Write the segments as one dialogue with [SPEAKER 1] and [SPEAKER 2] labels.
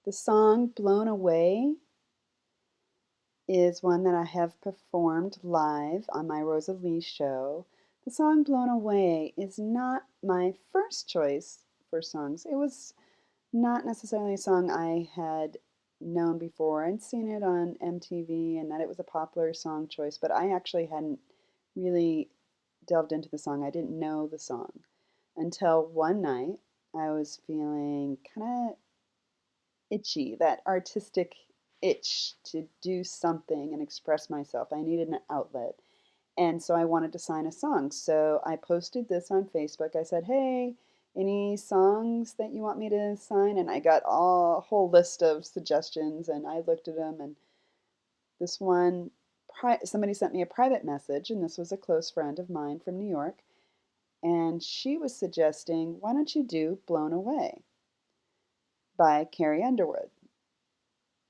[SPEAKER 1] The song Blown Away is one that I have performed live on my Rosalie show. The song Blown Away is not my first choice for songs. It was not necessarily a song I had known before. I'd seen it on MTV and that it was a popular song choice, but I actually hadn't really delved into the song. I didn't know the song until one night I was feeling kind of itchy, that artistic itch to do something and express myself. I needed an outlet. And so I wanted to sign a song. So I posted this on Facebook. I said, hey, any songs that you want me to sign? And I got a whole list of suggestions and I looked at them. And this one, somebody sent me a private message, and this was a close friend of mine from New York. And she was suggesting, why don't you do Blown Away by Carrie Underwood?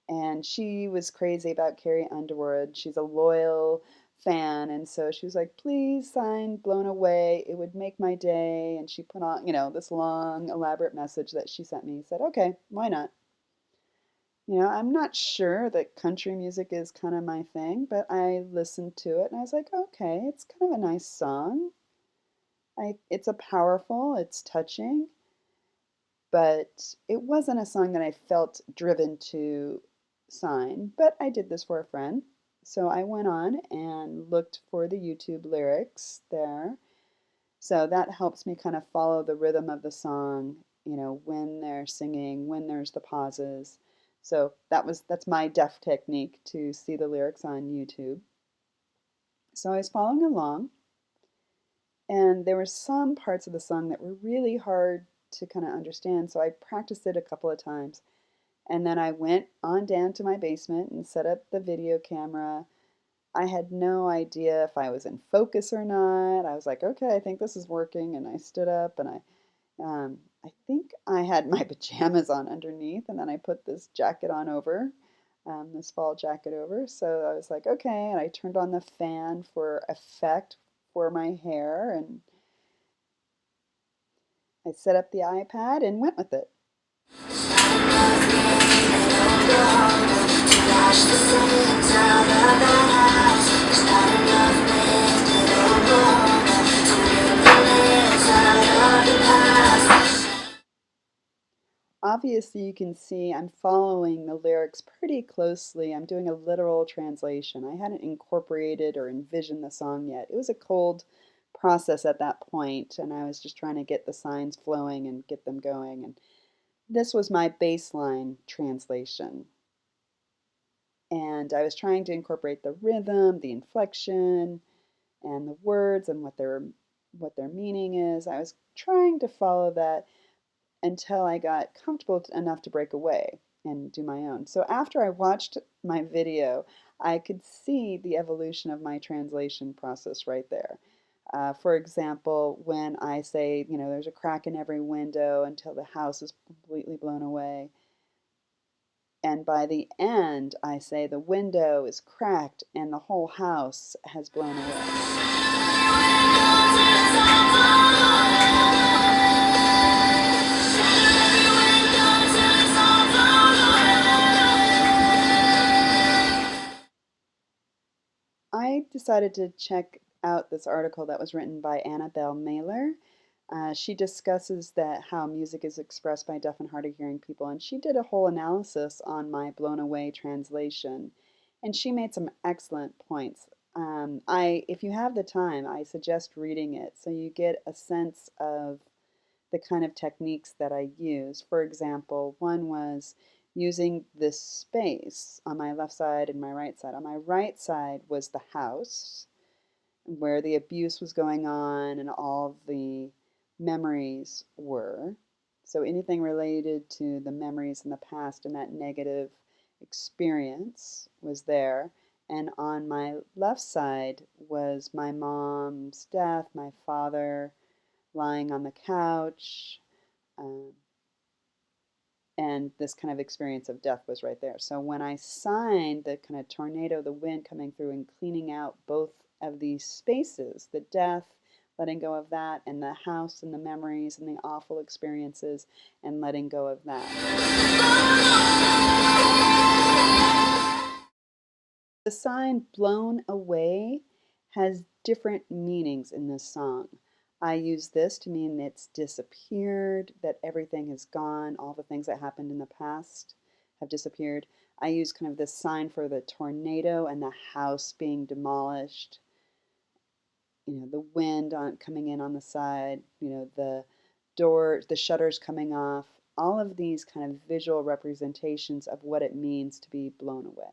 [SPEAKER 1] And she was crazy about Carrie Underwood. She's a loyal fan, and so she was like, "Please sign Blown Away. It would make my day." And she put on, this long, elaborate message that she sent me. Said, "Okay, why not?" I'm not sure that country music is kind of my thing, but I listened to it and I was like, "Okay, it's kind of a nice song. It's a powerful, it's touching." But it wasn't a song that I felt driven to sign. But I did this for a friend. So I went on and looked for the YouTube lyrics there. So that helps me kind of follow the rhythm of the song, when they're singing, when there's the pauses. So that's my deaf technique to see the lyrics on YouTube. So I was following along, and there were some parts of the song that were really hard to kind of understand. So I practiced it a couple of times. And then I went on down to my basement and set up the video camera. I had no idea if I was in focus or not. I was like, okay, I think this is working. And I stood up and I think I had my pajamas on underneath. And then I put this jacket on over, this fall jacket over. So I was like, okay. And I turned on the fan for effect for my hair. And I set up the iPad and went with it. Obviously, you can see I'm following the lyrics pretty closely. I'm doing a literal translation. I hadn't incorporated or envisioned the song yet. It was a cold process at that point, and I was just trying to get the signs flowing and get them going. And this was my baseline translation. And I was trying to incorporate the rhythm, the inflection, and the words and what their meaning is. I was trying to follow that until I got comfortable enough to break away and do my own. So after I watched my video, I could see the evolution of my translation process right there. For example, when I say, there's a crack in every window until the house is completely blown away. And by the end, I say the window is cracked and the whole house has blown away. I decided to check out this article that was written by Annabelle Mailer. She discusses that how music is expressed by deaf and hard of hearing people, and she did a whole analysis on my Blown Away translation, and she made some excellent points. If you have the time, I suggest reading it so you get a sense of the kind of techniques that I use. For example, one was using this space on my left side and my right side. On my right side was the house where the abuse was going on and all the memories were. So anything related to the memories in the past and that negative experience was there. And on my left side was my mom's death, my father lying on the couch, um, and this kind of experience of death was right there. So when I signed the kind of tornado, the wind coming through and cleaning out both of these spaces, the death, letting go of that, and the house and the memories and the awful experiences and letting go of that. The sign blown away has different meanings in this song. I use this to mean it's disappeared, that everything is gone, all the things that happened in the past have disappeared. I use kind of this sign for the tornado and the house being demolished. The wind coming in on the side, the door, the shutters coming off, all of these kind of visual representations of what it means to be blown away.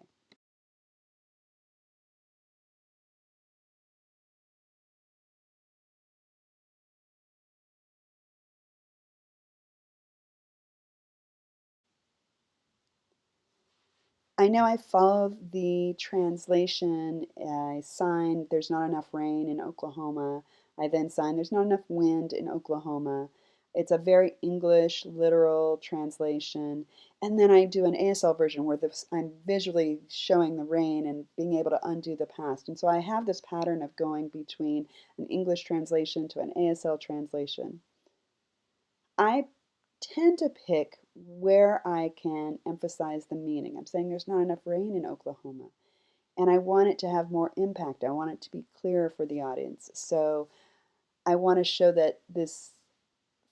[SPEAKER 1] I know I followed the translation. I signed There's Not Enough Rain in Oklahoma. I then signed There's Not Enough Wind in Oklahoma. It's a very English, literal translation. And then I do an ASL version where I'm visually showing the rain and being able to undo the past. And so I have this pattern of going between an English translation to an ASL translation. I tend to pick where I can emphasize the meaning. I'm saying there's not enough rain in Oklahoma, and I want it to have more impact. I want it to be clearer for the audience. So I want to show that this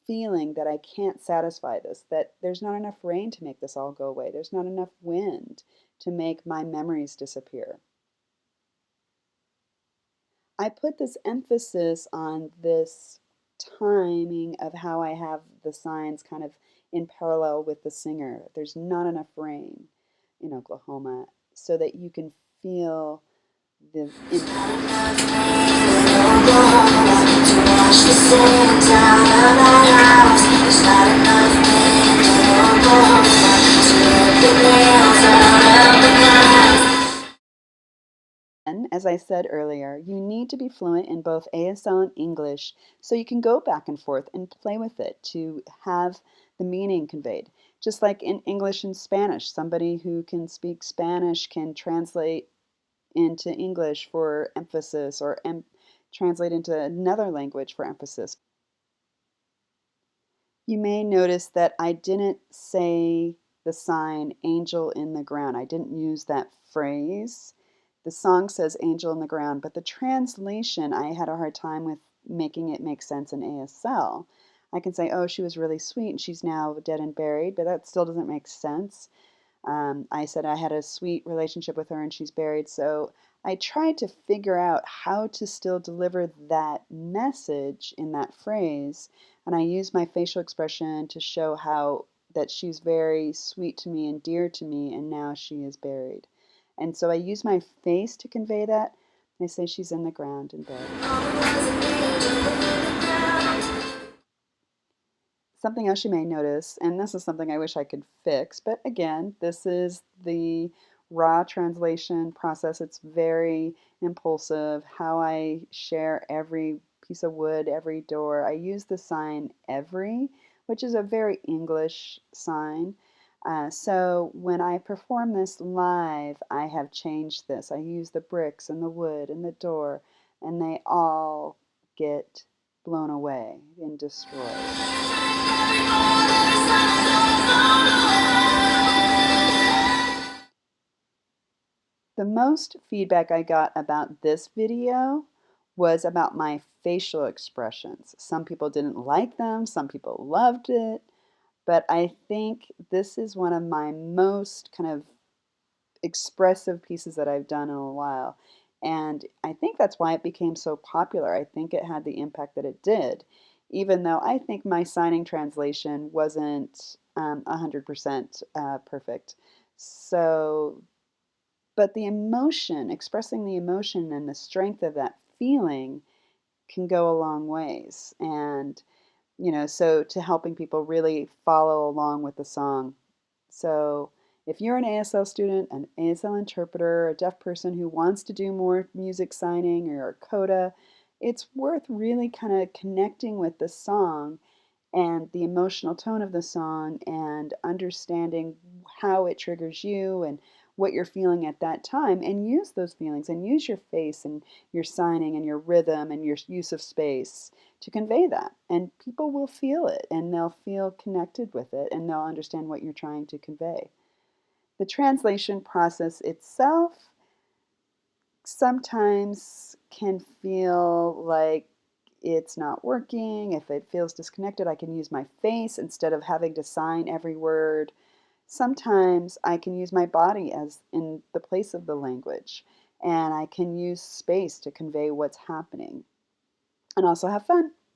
[SPEAKER 1] feeling that I can't satisfy this, that there's not enough rain to make this all go away. There's not enough wind to make my memories disappear. I put this emphasis on this timing of how I have the signs kind of in parallel with the singer. There's not enough rain in Oklahoma, so that you can feel the As I said earlier, you need to be fluent in both ASL and English so you can go back and forth and play with it to have the meaning conveyed. Just like in English and Spanish, somebody who can speak Spanish can translate into English for emphasis or translate into another language for emphasis. You may notice that I didn't say the sign angel in the ground. I didn't use that phrase. The song says angel in the ground, but the translation, I had a hard time with making it make sense in ASL. I can say, oh, she was really sweet and she's now dead and buried, but that still doesn't make sense. I said I had a sweet relationship with her and she's buried. So I tried to figure out how to still deliver that message in that phrase. And I used my facial expression to show how that she's very sweet to me and dear to me, and now she is buried. And so I use my face to convey that. I say she's in the ground and buried. Something else you may notice, and this is something I wish I could fix, but again, this is the raw translation process. It's very impulsive. How I share every piece of wood, every door. I use the sign every, which is a very English sign. So when I perform this live, I have changed this. I use the bricks and the wood and the door, and they all get blown away and destroyed. The most feedback I got about this video was about my facial expressions. Some people didn't like them, some people loved it, but I think this is one of my most kind of expressive pieces that I've done in a while. And I think that's why it became so popular. I think it had the impact that it did, even though I think my signing translation wasn't 100% perfect. So, but the emotion, expressing the emotion and the strength of that feeling can go a long ways. And, so to helping people really follow along with the song. So if you're an ASL student, an ASL interpreter, a deaf person who wants to do more music signing or a coda, it's worth really kind of connecting with the song and the emotional tone of the song and understanding how it triggers you and what you're feeling at that time and use those feelings and use your face and your signing and your rhythm and your use of space to convey that. And people will feel it and they'll feel connected with it and they'll understand what you're trying to convey. The translation process itself sometimes can feel like it's not working. If it feels disconnected, I can use my face instead of having to sign every word. Sometimes I can use my body as in the place of the language, and I can use space to convey what's happening and also have fun.